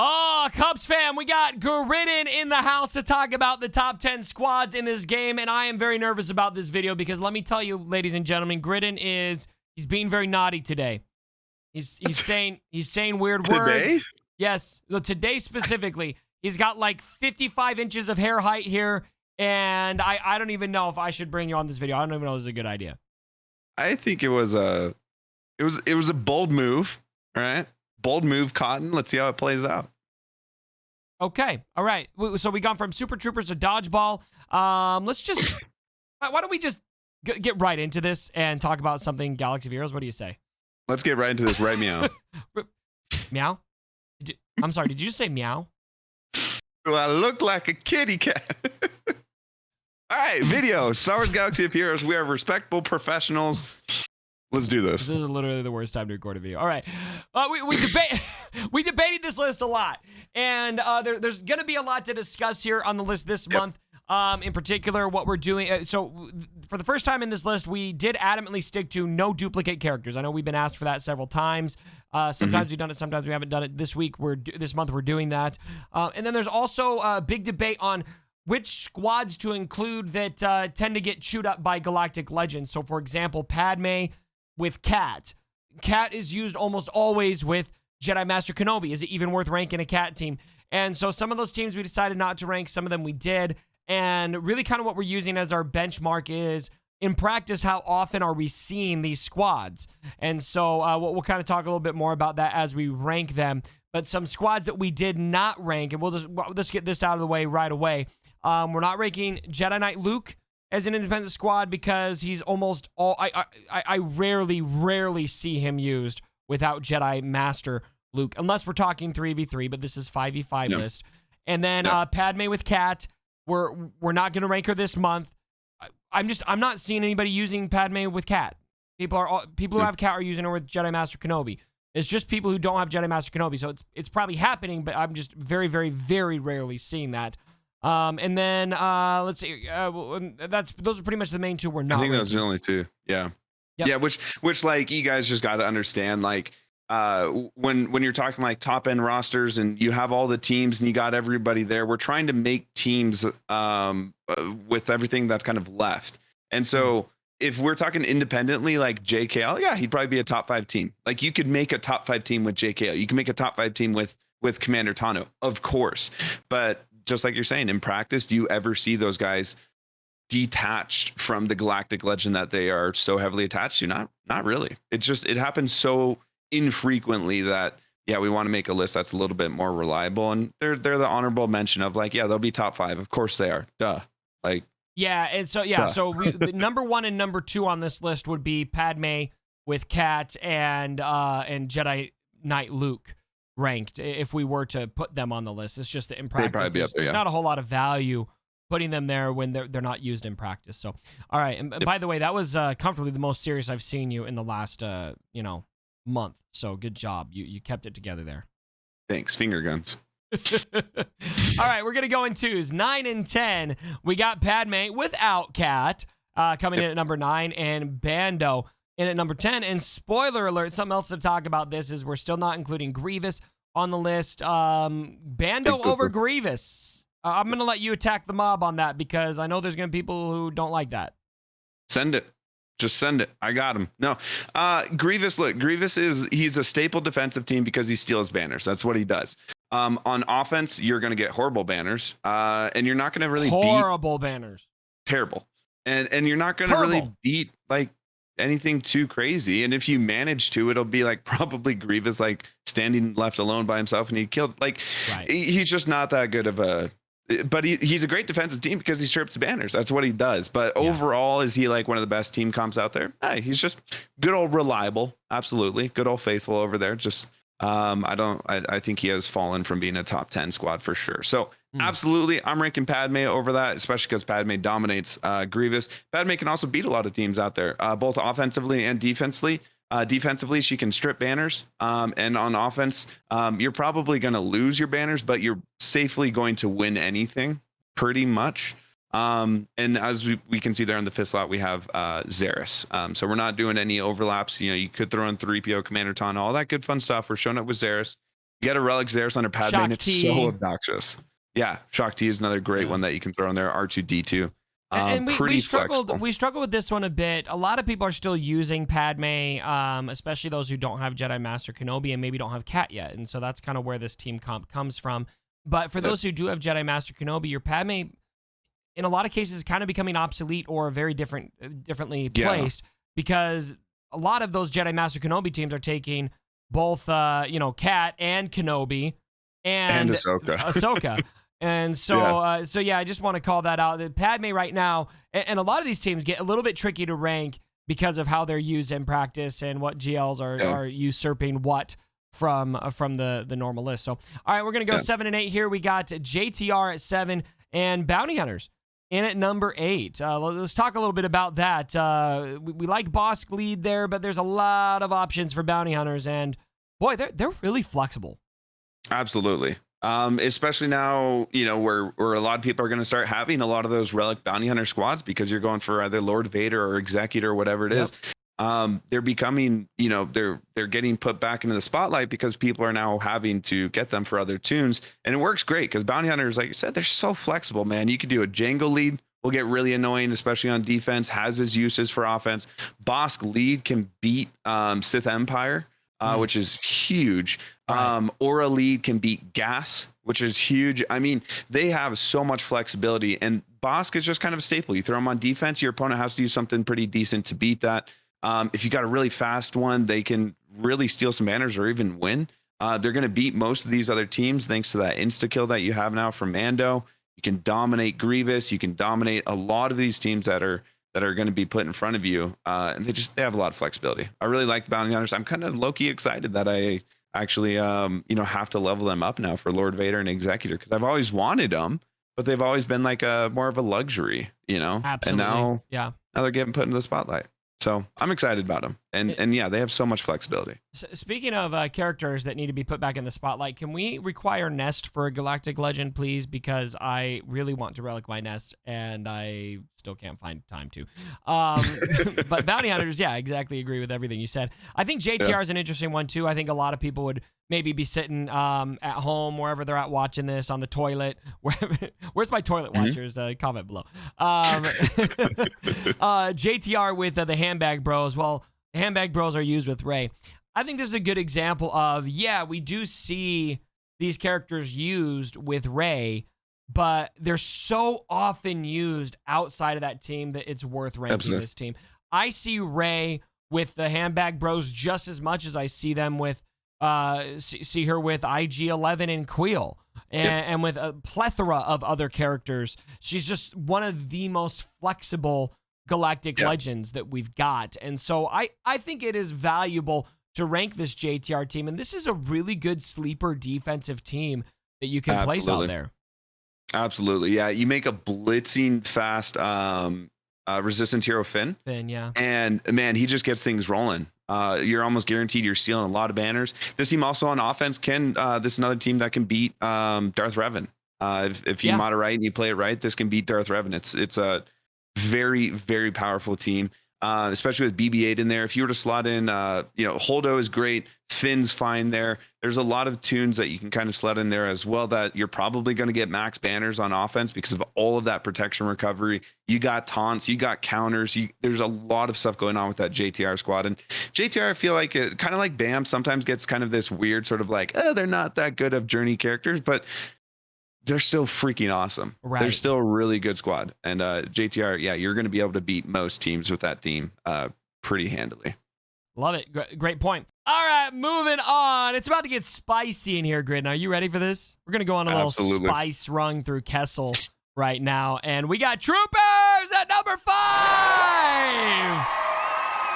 Oh, Cubs fam, we got Gridden in the house to talk about the top 10 squads in this game, and I am very nervous about this video because let me tell you, ladies and gentlemen, Gridden he's being very naughty today. He's saying weird words. Yes, today specifically. He's got like 55 inches of hair height here, and I don't even know if I should bring you on this video. I don't even know if this is a good idea. I think it was a bold move, all right? Bold move, Cotton. Let's see how it plays out. Okay. All right. So we gone from Super Troopers to Dodgeball. Let's just... why don't we just get right into this and talk about something Galaxy of Heroes? What do you say? Let's get right into this, right, Meow? Meow? I'm sorry, did you just say meow? Do I look like a kitty cat? All right, video. Star Wars Galaxy of Heroes. We are respectable professionals. Let's do this. This is literally the worst time to record a video. All right. We debated this list a lot. And there's going to be a lot to discuss here on the list this month. In particular, what we're doing. So for the first time in this list, we did adamantly stick to no duplicate characters. I know we've been asked for that several times. Sometimes we've done it. Sometimes we haven't done it. This month we're doing that. And then there's also a big debate on which squads to include that tend to get chewed up by galactic legends. So for example, Padme with Cat. Cat is used almost always with Jedi Master Kenobi. Is it even worth ranking a Cat team? And so some of those teams we decided not to rank. Some of them we did. And really kind of what we're using as our benchmark is, in practice, how often are we seeing these squads? And so we'll kind of talk a little bit more about that as we rank them. But some squads that we did not rank, and let's get this out of the way right away. We're not ranking Jedi Knight Luke as an independent squad because he's almost all... I rarely see him used without Jedi Master Luke, unless we're talking 3v3, but this is 5v5 list. And then Padme with Cat, we're not going to rank her this month. I'm not seeing anybody using Padme with Cat. People who have Cat are using her with Jedi Master Kenobi. It's just people who don't have Jedi Master Kenobi, so it's probably happening, but I'm just very, very, very rarely seeing that. And then let's see. Those are pretty much the main two we're not. I think those are the only two. Yeah. Yep. Yeah. Which like you guys just got to understand, like when you're talking like top end rosters and you have all the teams and you got everybody there, we're trying to make teams with everything that's kind of left. And so if we're talking independently, like JKL, yeah, he'd probably be a top 5 team. Like you could make a top 5 team with JKL. You can make a top 5 team with Commander Tano, of course. But just like you're saying, in practice, do you ever see those guys detached from the galactic legend that they are so heavily attached to? Not really. It happens so infrequently that we want to make a list that's a little bit more reliable, and they're the honorable mention of like, they'll be top 5. Of course they are. Duh. Like, yeah. And so so the number 1 and number 2 on this list would be Padme with Cat and Jedi Knight Luke ranked if we were to put them on the list. It's just that in practice there's not a whole lot of value putting them there when they're not used in practice. So all right, and by the way, that was comfortably the most serious I've seen you in the last month. So good job. You kept it together there. Thanks. Finger guns. All right, we're gonna go in 2s. 9 and 10. We got Padme without Cat coming in at number 9, and Bando in at number 10. And spoiler alert, something else to talk about this is we're still not including Grievous on the list. Bando over Grievous. I'm going to let you attack the mob on that because I know there's going to be people who don't like that. Send it. Just send it. I got him. No. Grievous, look, he's a staple defensive team because he steals banners. That's what he does. On offense, you're going to get horrible banners. And you're not going to really horrible banners. Terrible. And you're not going to really beat like anything too crazy, and if you manage to, it'll be like probably Grievous like standing left alone by himself and he killed he's just not that good of a, but he's a great defensive team because he strips banners. That's what he does. But overall, is he like one of the best team comps out there? Hey, he's just good old reliable. Absolutely good old faithful over there. Just I think he has fallen from being a top 10 squad for sure. So absolutely, I'm ranking Padme over that, especially because Padme dominates Grievous. Padme can also beat a lot of teams out there, both offensively and defensively. Defensively, she can strip banners, and on offense, you're probably going to lose your banners, but you're safely going to win anything, pretty much. And as we can see there in the 5th slot, we have Zaris. So we're not doing any overlaps. You could throw in 3PO, Commander Tana, all that good fun stuff. We're showing up with Zaris. You got a Relic Xeris under Padme, Shock and it's T. so obnoxious. Yeah, Shock T is another great one that you can throw in there. R2D2. And we struggled. Flexible. We struggled with this one a bit. A lot of people are still using Padme, especially those who don't have Jedi Master Kenobi and maybe don't have Cat yet. And so that's kind of where this team comp comes from. But for those who do have Jedi Master Kenobi, your Padme, in a lot of cases, is kind of becoming obsolete or very differently placed because a lot of those Jedi Master Kenobi teams are taking both, Cat and Kenobi and Ahsoka. And so, I just want to call that out. That Padme right now, and a lot of these teams get a little bit tricky to rank because of how they're used in practice and what GLs are usurping what from the normal list. So, all right, we're going to go 7 and 8 here. We got JTR at 7 and Bounty Hunters in at number 8. Let's talk a little bit about that. We like Bosk lead there, but there's a lot of options for Bounty Hunters, and boy, they're really flexible. Absolutely. Especially now, where a lot of people are going to start having a lot of those Relic Bounty Hunter squads because you're going for either Lord Vader or Executor or whatever it is. They're becoming, they're getting put back into the spotlight because people are now having to get them for other tunes. And it works great because Bounty Hunters, like you said, they're so flexible, man. You could do a Django lead, will get really annoying, especially on defense, has his uses for offense. Bosk lead can beat Sith Empire, which is huge. Aura lead can beat Gas, which is huge. I mean, they have so much flexibility, and Bosk is just kind of a staple. You throw them on defense, your opponent has to do something pretty decent to beat that. If you got a really fast one, they can really steal some banners or even win. They're going to beat most of these other teams thanks to that insta-kill that you have now from Mando. You can dominate Grievous. You can dominate a lot of these teams that are going to be put in front of you. And they have a lot of flexibility. I really like the Bounty Hunters. I'm kind of low-key excited that I actually, have to level them up now for Lord Vader and Executor because I've always wanted them, but they've always been like more of a luxury, Absolutely. And now they're getting put into the spotlight. So I'm excited about them. And yeah, they have so much flexibility. Speaking of characters that need to be put back in the spotlight, can we require Nest for a Galactic Legend, please? Because I really want to relic my Nest, and I still can't find time to. But Bounty Hunters, yeah, exactly agree with everything you said. I think JTR is an interesting one, too. I think a lot of people would maybe be sitting at home, wherever they're at, watching this, on the toilet. Where's my toilet watchers? Comment below. JTR with the Handbag Bros. Well, Handbag Bros are used with Rey. I think this is a good example of, we do see these characters used with Rey, but they're so often used outside of that team that it's worth ranking this team. I see Rey with the Handbag Bros just as much as I see them with see her with IG-11 and Queel, and with a plethora of other characters. She's just one of the most flexible Galactic Legends that we've got. And so I think it is valuable to rank this JTR team, and this is a really good sleeper defensive team that you can place out there. Absolutely. Yeah, you make a blitzing fast resistance hero Finn. And man, he just gets things rolling. You're almost guaranteed you're stealing a lot of banners. This team also on offense this is another team that can beat Darth Revan. If you mod it right and you play it right, this can beat Darth Revan. It's a very, very powerful team, especially with BB-8 in there. If you were to slot in, Holdo is great. Finn's fine there. There's a lot of tunes that you can kind of slot in there as well that you're probably going to get max banners on offense because of all of that protection recovery. You got taunts, you got counters. There's a lot of stuff going on with that JTR squad. And JTR, I feel like, kind of like BAM, sometimes gets kind of this weird sort of like, they're not that good of journey characters, but they're still freaking awesome. Right. They're still a really good squad. And JTR, you're going to be able to beat most teams with that team pretty handily. Love it. Great point. All right, moving on. It's about to get spicy in here, Grid. Are you ready for this? We're going to go on a little spice run through Kessel right now. And we got Troopers at number 5.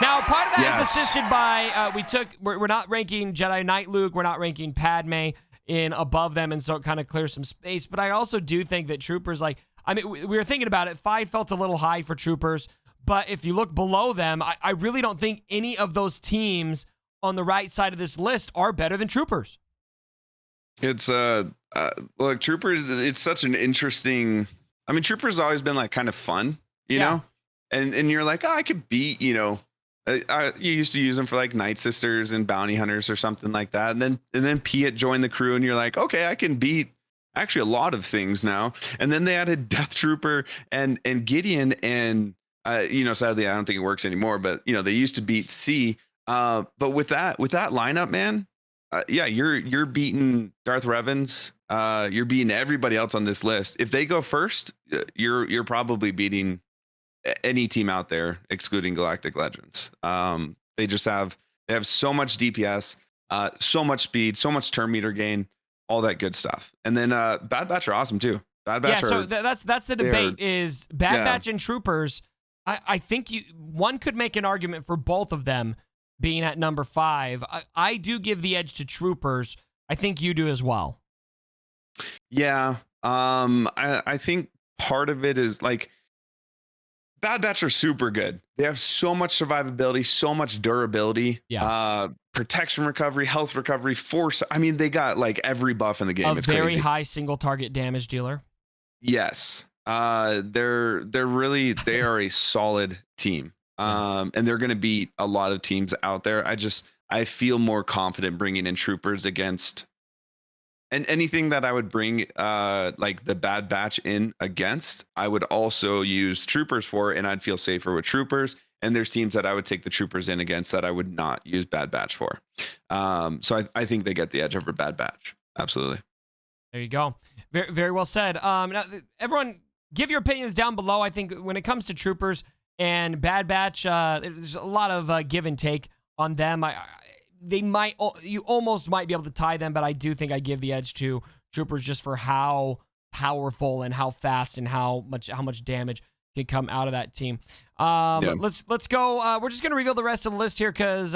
Now, part of that is assisted by, we're not ranking Jedi Knight Luke. We're not ranking Padme in above them, and so it kind of clears some space. But I also do think that Troopers, we were thinking about it. 5 felt a little high for Troopers, but if you look below them, I really don't think any of those teams on the right side of this list are better than Troopers. It's look, Troopers, it's such an interesting, Troopers has always been like kind of fun, you know, and you're like, I could beat, You used to use them for like Night Sisters and Bounty Hunters or something like that, and then Piet joined the crew, and you're like, okay, I can beat actually a lot of things now. And then they added Death Trooper and Gideon, and sadly I don't think it works anymore. But they used to beat C. But with that lineup, man, yeah, you're beating Darth Revens. You're beating everybody else on this list. If they go first, you're probably beating any team out there, excluding Galactic Legends. They have so much DPS, so much speed, so much turn meter gain, all that good stuff. And then Bad Batch are awesome too. Bad Batch that's the debate is Bad Batch and Troopers. I think one could make an argument for both of them being at number 5. I do give the edge to Troopers. I think you do as well. Yeah. I think part of it is like Bad Batch are super good. They have so much survivability, so much durability, protection recovery, health recovery, force. I mean, they got like every buff in the game. It's very high single target damage dealer. Yes. They are a solid team. And they're going to beat a lot of teams out there. I feel more confident bringing in Troopers against. And anything that I would bring like the Bad Batch in against, I would also use Troopers for, and I'd feel safer with Troopers. And there's teams that I would take the Troopers in against that I would not use Bad Batch for. So I think they get the edge over Bad Batch. Absolutely. There you go. Very, very well said. Now, everyone, give your opinions down below. I think when it comes to Troopers and Bad Batch, there's a lot of give and take on them. You almost might be able to tie them, but I do think I give the edge to Troopers just for how powerful and how fast and how much damage can come out of that team. Let's go. We're just gonna reveal the rest of the list here because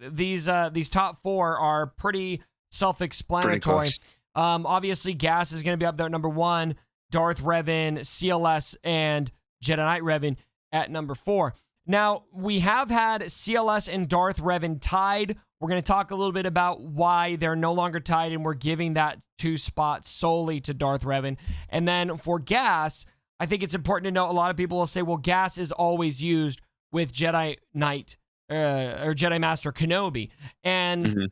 these top 4 are pretty self-explanatory. Obviously, Gas is gonna be up there at number 1. Darth Revan, CLS, and Jedi Knight Revan at number 4. Now, we have had CLS and Darth Revan tied. We're going to talk a little bit about why they're no longer tied, and we're giving that 2 spots solely to Darth Revan. And then for Gas, I think it's important to note a lot of people will say, well, Gas is always used with Jedi Knight or Jedi Master Kenobi. And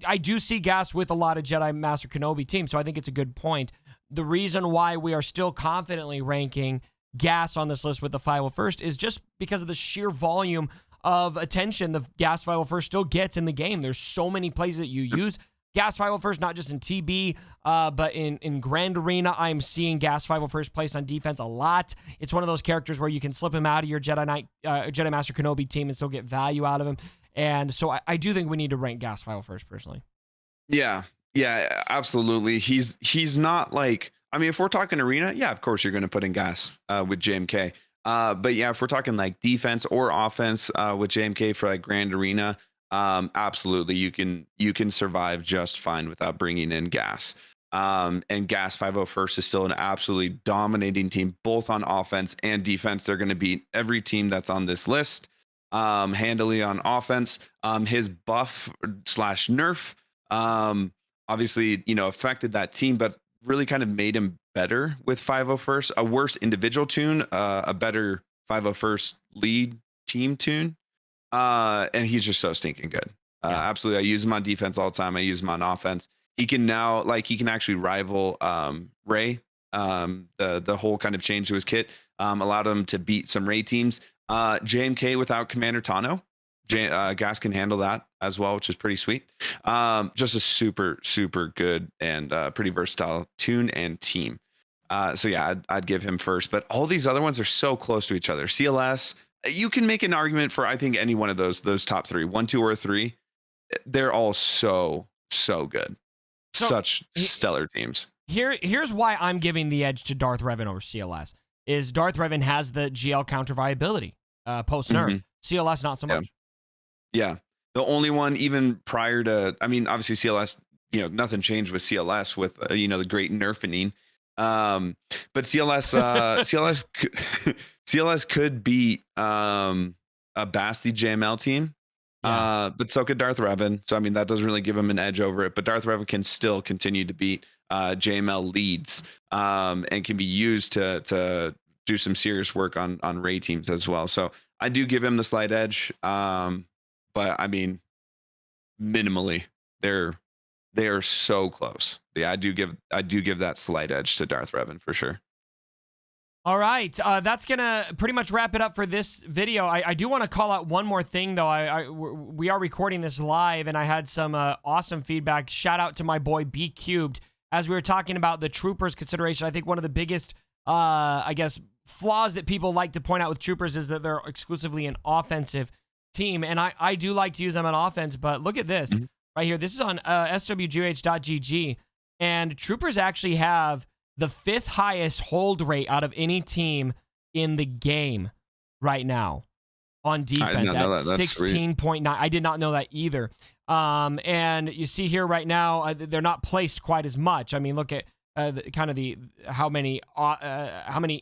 I do see Gas with a lot of Jedi Master Kenobi teams, so I think it's a good point. The reason why we are still confidently ranking Gas on this list with the 501st is just because of the sheer volume of attention the Gas 501st still gets in the game. There's so many plays that you use Gas 501st, not just in TB, but in Grand Arena. I'm seeing Gas 501st placed on defense a lot. It's one of those characters where you can slip him out of your Jedi Master Kenobi team and still get value out of him. And so I do think we need to rank Gas 501st personally. Yeah, absolutely. He's not like, I mean, if we're talking arena, yeah, of course you're going to put in Gas with JMK. But yeah, if we're talking like defense or offense with JMK for like Grand Arena, absolutely you can survive just fine without bringing in Gas. And Gas 501st is still an absolutely dominating team, both on offense and defense. They're going to beat every team that's on this list handily on offense. His buff / nerf obviously affected that team, but really kind of made him better with 501st. A worse individual tune, a better 501st lead team tune, and he's just so stinking good. Absolutely, I use him on defense all the time. I use him on offense. He can now actually rival Ray. The whole kind of change to his kit allowed him to beat some Ray teams. JMK without Commander Tano. Gas can handle that as well, which is pretty sweet. Just a super, super good and pretty versatile tune and team. So yeah, I'd give him first, but all these other ones are so close to each other. CLS, you can make an argument for, I think, any one of those top 3, 1, 2, or 3. They're all so good. Such stellar teams. Here's why I'm giving the edge to Darth Revan over CLS. Is Darth Revan has the GL counter viability post nerf. CLS not so much. Yeah. The only one even prior to, I mean, obviously CLS, nothing changed with CLS with, the great nerfing. But CLS could beat a Basti JML team. But so could Darth Revan. So, I mean, that doesn't really give him an edge over it, but Darth Revan can still continue to beat JML leads and can be used to do some serious work on Ray teams as well. So I do give him the slight edge. But I mean, minimally, they are so close. Yeah, I do give that slight edge to Darth Revan for sure. All right, that's gonna pretty much wrap it up for this video. I do want to call out one more thing though. We are recording this live, and I had some awesome feedback. Shout out to my boy B Cubed as we were talking about the troopers consideration. I think one of the biggest, I guess, flaws that people like to point out with troopers is that they're exclusively an offensive team, and I do like to use them on offense. But look at this right here. This is on swgh.gg, and troopers actually have the 5th highest hold rate out of any team in the game right now on defense at 16.9. I did not know that either. And you see here right now, they're not placed quite as much. I mean, look at how many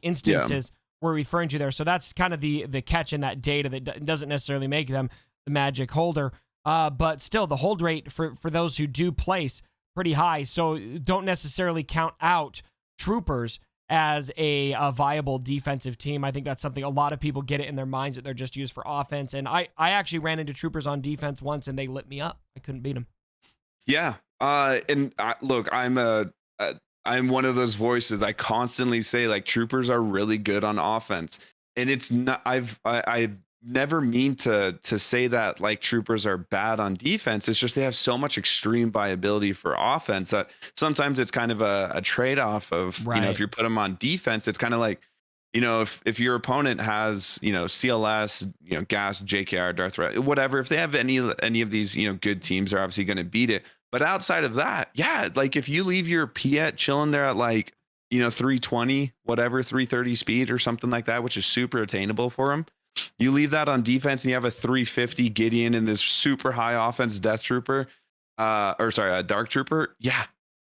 instances we're referring to there. So that's kind of the catch in that data that doesn't necessarily make them the magic holder. But still, the hold rate for those who do place pretty high. So don't necessarily count out troopers as a viable defensive team. I think that's something a lot of people get it in their minds that they're just used for offense. And I actually ran into troopers on defense once, and they lit me up. I couldn't beat them. Yeah. Look, I'm one of those voices. I constantly say like troopers are really good on offense, and it's not. I've never mean to say that like troopers are bad on defense. It's just they have so much extreme viability for offense that sometimes it's kind of a trade-off of, you know, if you put them on defense, it's kind of like, you know, if your opponent has, you know, CLS, you know, Gas, JKR, Darth Revan, whatever, if they have any of these, you know, good teams, they're obviously going to beat it. But outside of that, yeah, like if you leave your Piet chilling there at like, you know, 320, whatever, 330 speed or something like that, which is super attainable for him, you leave that on defense and you have a 350 Gideon in this super high offense Dark Trooper. Yeah,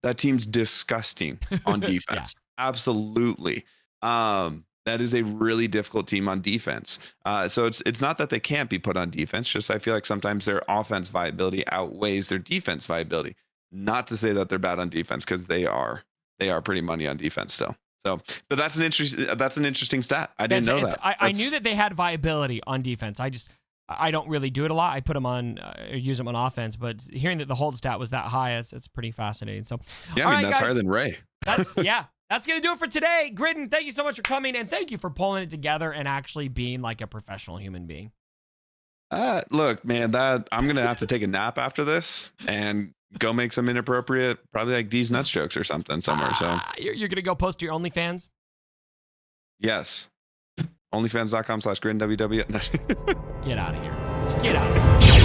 that team's disgusting on defense. Absolutely. That is a really difficult team on defense. So it's not that they can't be put on defense. Just I feel like sometimes their offense viability outweighs their defense viability. Not to say that they're bad on defense, because they are pretty money on defense still. So, but that's an interesting stat. I didn't know that. I knew that they had viability on defense. I don't really do it a lot. I put them on, use them on offense, but hearing that the hold stat was that high, it's pretty fascinating. So, yeah, I mean, that's higher than Ray. That's going to do it for today. Gridden, thank you so much for coming, and thank you for pulling it together and actually being like a professional human being. Look, man, I'm going to have to take a nap after this and go make some inappropriate, probably like D's nuts jokes or something somewhere. So you're going to go post to your OnlyFans? Yes. OnlyFans.com/GriddenWW. Get out of here. Just get out of here.